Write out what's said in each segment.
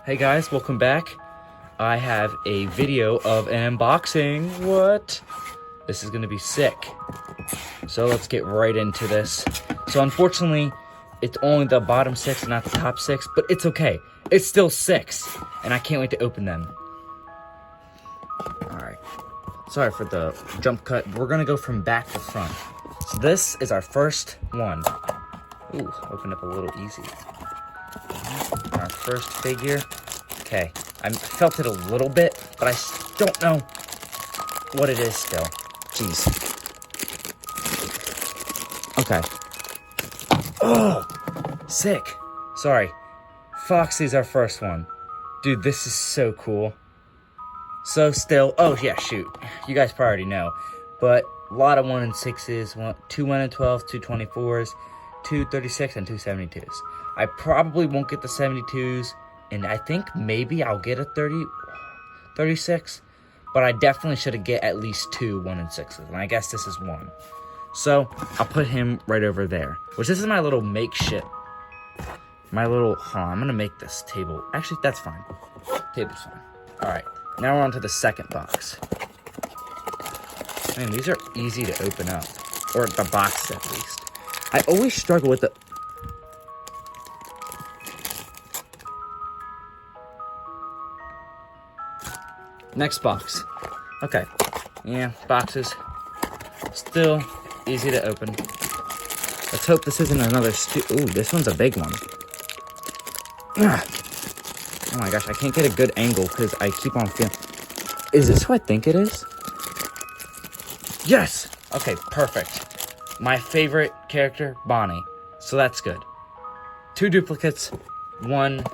Hey guys, welcome back. I have a video of an unboxing. What? This is gonna be sick. So let's get right into this. So unfortunately, it's only the bottom 6, not the top 6, but it's okay. It's still 6, and I can't wait to open them. Alright. Sorry for the jump cut. We're gonna go from back to front. So this is our first one. Ooh, opened up a little easy. Our first figure. Okay, I felt it a little bit, but I don't know what it is still. Jeez. Okay. Oh, sick. Sorry. Foxy's our first one. Dude, this is so cool. So still, oh yeah, shoot. You guys probably already know. But a lot of 1 and 6s, 2 1 and 12s, 2 24s, 2 36, and 2 72s. I probably won't get the 72s, and I think maybe I'll get a 36, but I definitely should get at least 2 1 and 6s, and I guess this is 1. So I'll put him right over there, which this is my little makeshift. I'm gonna make this table. Actually, that's fine. Table's fine. All right, now we're on to the second box. Man, these are easy to open up, or the box at least. I always struggle with the... Next box. Okay. Yeah, boxes. Still easy to open. Let's hope this isn't another ooh, this one's a big one. Oh my gosh, I can't get a good angle because I keep on feeling... Is this who I think it is? Yes! Okay, perfect. My favorite character, Bonnie. So that's good. 2 duplicates, 1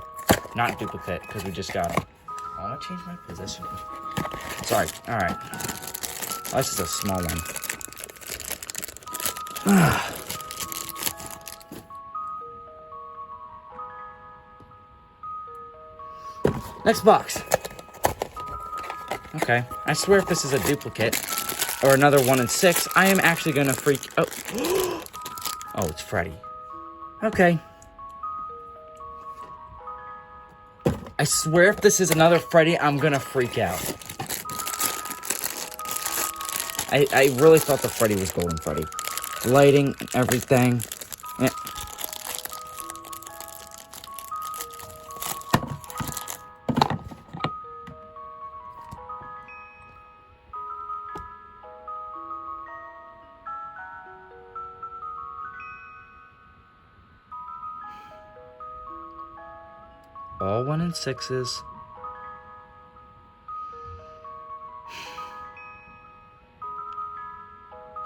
not duplicate because we just got him. Oh, I'm gonna change my position. Sorry. Alright. Oh, this is a small one. Next box. Okay. I swear if this is a duplicate or another 1 and 6, I am actually gonna freak... Oh. Oh, it's Freddy. Okay. I swear if this is another Freddy, I'm gonna freak out. I really thought the Freddy was Golden Freddy. Lighting, everything. Yeah. All 1 and 6s.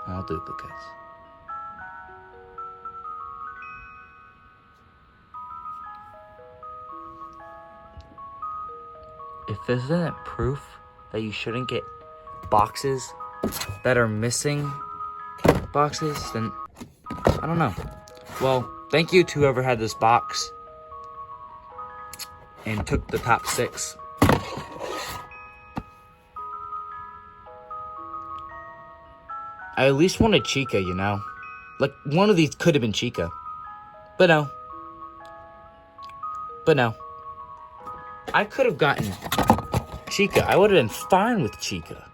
All duplicates. If this isn't proof that you shouldn't get boxes that are missing boxes, then I don't know. Well, thank you to whoever had this box and took the top 6. I at least wanted Chica, you know? Like, one of these could have been Chica. But no. I could have gotten Chica. I would have been fine with Chica.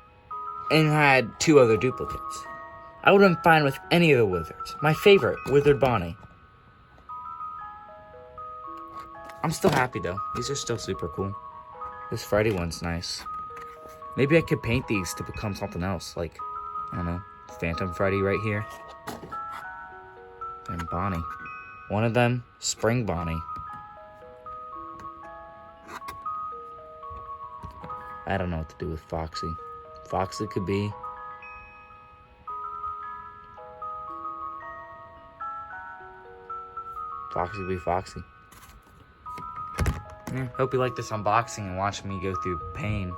And had 2 other duplicates. I would have been fine with any of the wizards. My favorite, Withered Bonnie. I'm still happy, though. These are still super cool. This Freddy one's nice. Maybe I could paint these to become something else. Like, I don't know. Phantom Freddy right here. And Bonnie. One of them, Spring Bonnie. I don't know what to do with Foxy. Foxy could be... Foxy could be Foxy. Yeah, hope you like this unboxing and watch me go through pain.